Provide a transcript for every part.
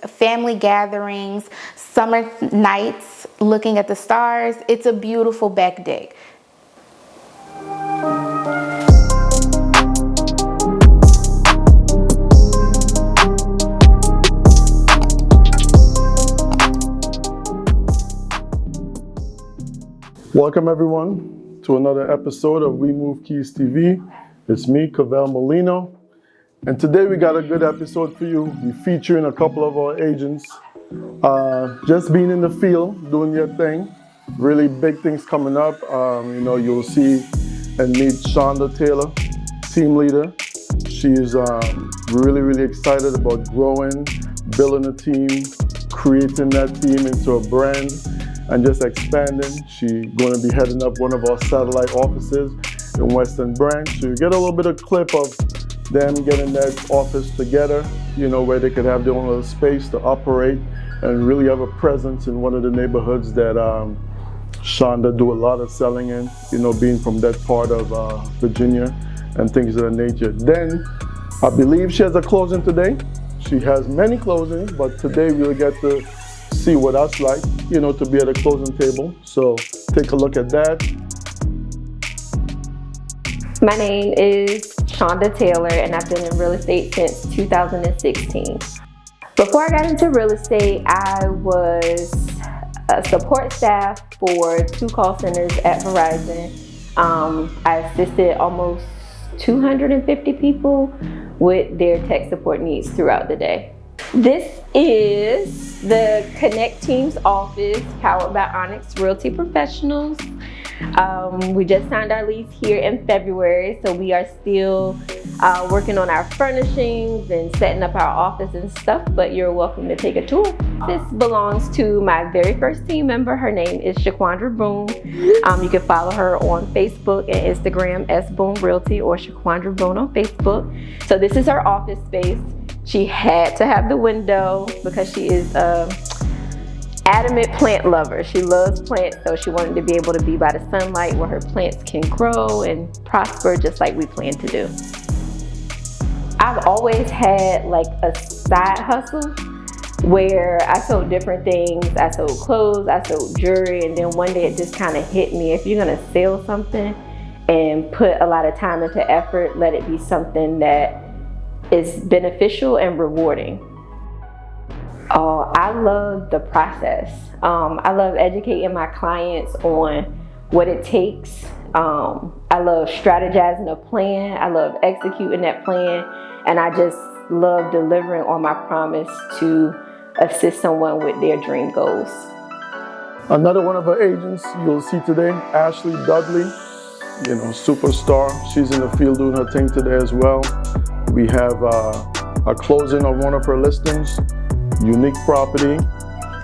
family gatherings, summer nights, looking at the stars. It's a beautiful back deck. Welcome everyone to another episode of We Move Keys TV. It's me, Cavell Molino, and today we got a good episode for you. We're featuring a couple of our agents just being in the field, doing their thing. Really big things coming up. You'll see and meet Shonda Taylor, team leader. She's really excited about growing, building a team, creating that team into a brand, and just expanding. She's going to be heading up one of our satellite offices in Western Branch. So you get a little bit of clip of them getting that office together, where they could have their own little space to operate and really have a presence in one of the neighborhoods that Shonda do a lot of selling in, being from that part of Virginia and things of that nature. Then I believe she has a closing today. She has many closings, but today we'll get to see what that's like, to be at a closing table. So take a look at that. My name is Shonda Taylor, and I've been in real estate since 2016. Before I got into real estate, I was a support staff for 2 call centers at Verizon. I assisted almost 250 people with their tech support needs throughout the day. This is the Connect Team's office, powered by Onyx Realty Professionals. We just signed our lease here in February, so we are still working on our furnishings and setting up our office and stuff, but you're welcome to take a tour. This belongs to my very first team member. Her name is Shaquandra Boone. You can follow her on Facebook and Instagram as Boone Realty or Shaquandra Boone on Facebook. So this is her office space. She had to have the window because she is an adamant plant lover. She loves plants, so she wanted to be able to be by the sunlight where her plants can grow and prosper just like we plan to do. I've always had like a side hustle where I sold different things. I sold clothes, I sold jewelry, and then one day it just kind of hit me. If you're gonna sell something and put a lot of time into effort, let it be something that is beneficial and rewarding. Oh, I love the process. I love educating my clients on what it takes. I love strategizing a plan. I love executing that plan. And I just love delivering on my promise to assist someone with their dream goals. Another one of our agents you'll see today, Ashley Dudley, superstar. She's in the field doing her thing today as well. We have a closing on one of her listings, unique property.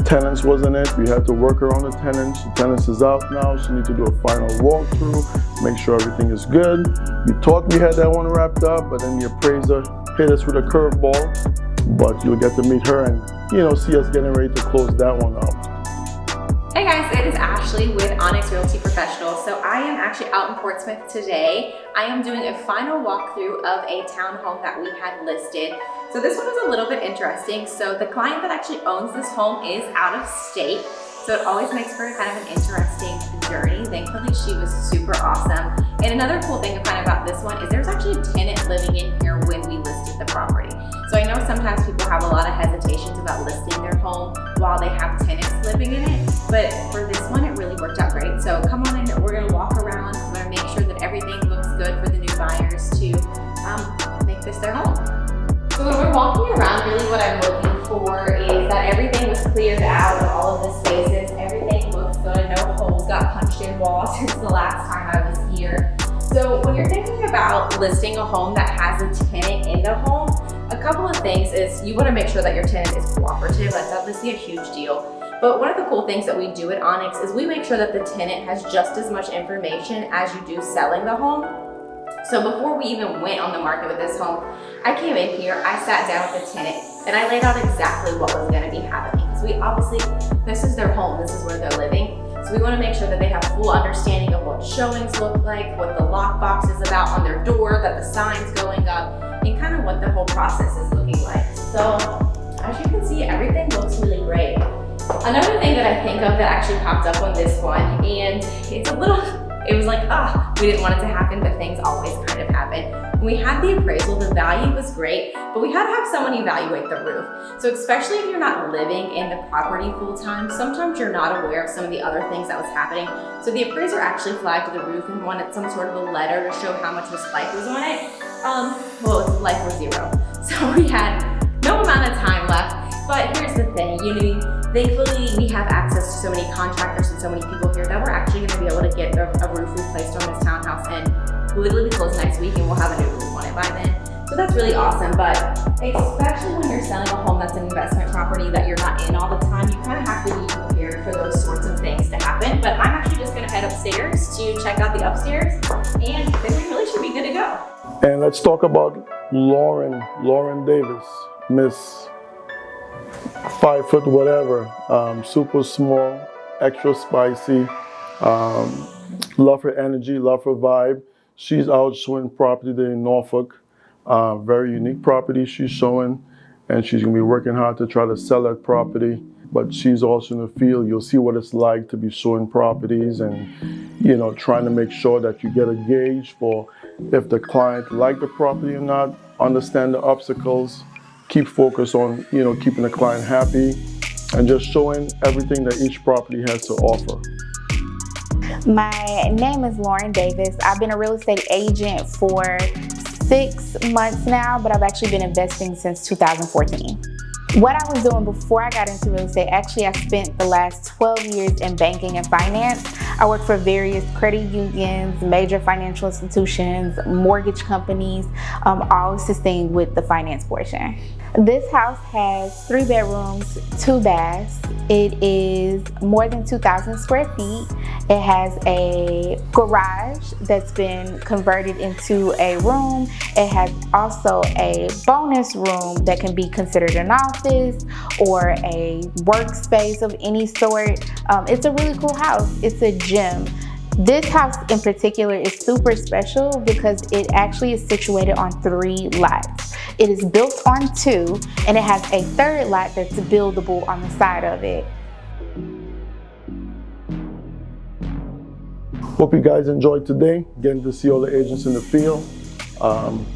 Tenants wasn't it. We had to work her on the tenants. The tenants is out now. She needs to do a final walkthrough, make sure everything is good. We thought we had that one wrapped up, but then the appraiser hit us with a curveball. But you'll get to meet her and see us getting ready to close that one out. Hey guys, it is Ashley with Onyx Realty Professionals. So I am actually out in Portsmouth today. I am doing a final walkthrough of a townhome that we had listed. So this one was a little bit interesting. So the client that actually owns this home is out of state. So it always makes for kind of an interesting journey. Thankfully, she was super awesome. And another cool thing to find about this one is there's actually a tenant living in here when we listed the property. So I know sometimes people have a lot of hesitations about listing their home while they have tenants living in it. But for this one, it really worked out great. So come on in, we're gonna walk around. We're gonna make sure that everything looks good for the new buyers to make this their home. So when we're walking around, really what I'm looking for is that everything was cleared out of all of the spaces. Everything looks good, no holes got punched in walls since the last time I was here. So when you're thinking about listing a home that has a tenant in the home, a couple of things is you wanna make sure that your tenant is cooperative. That's obviously a huge deal. But one of the cool things that we do at Onyx is we make sure that the tenant has just as much information as you do selling the home. So before we even went on the market with this home, I came in here, I sat down with the tenant, and I laid out exactly what was gonna be happening. Because we obviously, this is their home, this is where they're living. So we wanna make sure that they have full understanding of what showings look like, what the lockbox is about on their door, that the sign's going up, and kind of what the whole process is looking like. So as you can see, everything looks really great. Another thing that I think of that actually popped up on this one, and it's a little, it was like, we didn't want it to happen, but things always kind of happen. When we had the appraisal, the value was great, but we had to have someone evaluate the roof. So especially if you're not living in the property full time, sometimes you're not aware of some of the other things that was happening. So the appraiser actually flagged the roof and wanted some sort of a letter to show how much life was on it. Well, life was 0. So we had no amount of time left. But here's the thing, thankfully we have access to so many contractors and so many people here that we're actually gonna be able to get a roof replaced on this townhouse, and we'll literally close next week and we'll have a new roof on it by then. So that's really awesome, but especially when you're selling a home that's an investment property that you're not in all the time, you kind of have to be prepared for those sorts of things to happen. But I'm actually just gonna head upstairs to check out the upstairs, and then we really should be good to go. And let's talk about Lauren Davis, Miss 5 foot whatever, super small, extra spicy, love her energy, love her vibe. She's out showing property there in Norfolk, very unique property she's showing, and she's gonna be working hard to try to sell that property. But she's also in the field. You'll see what it's like to be showing properties and, trying to make sure that you get a gauge for if the client like the property or not, understand the obstacles, keep focused on, keeping the client happy, and just showing everything that each property has to offer. My name is Lauren Davis. I've been a real estate agent for 6 months now, but I've actually been investing since 2014. What I was doing before I got into real estate, actually I spent the last 12 years in banking and finance. I worked for various credit unions, major financial institutions, mortgage companies, all assisting with the finance portion. This house has 3 bedrooms, 2 baths. It is more than 2,000 square feet. It has a garage that's been converted into a room. It has also a bonus room that can be considered an office or a workspace of any sort. It's a really cool house. It's a gem. This house in particular is super special because it actually is situated on 3 lots. It is built on 2, and it has a 3rd lot that's buildable on the side of it. Hope you guys enjoyed today, getting to see all the agents in the field.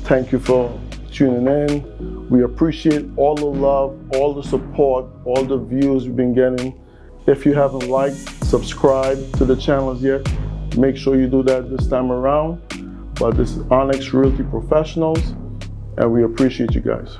Thank you for tuning in. We appreciate all the love, all the support, all the views we've been getting. If you haven't liked, subscribed to the channels yet, make sure you do that this time around. But this is Onyx Realty Professionals, and we appreciate you guys.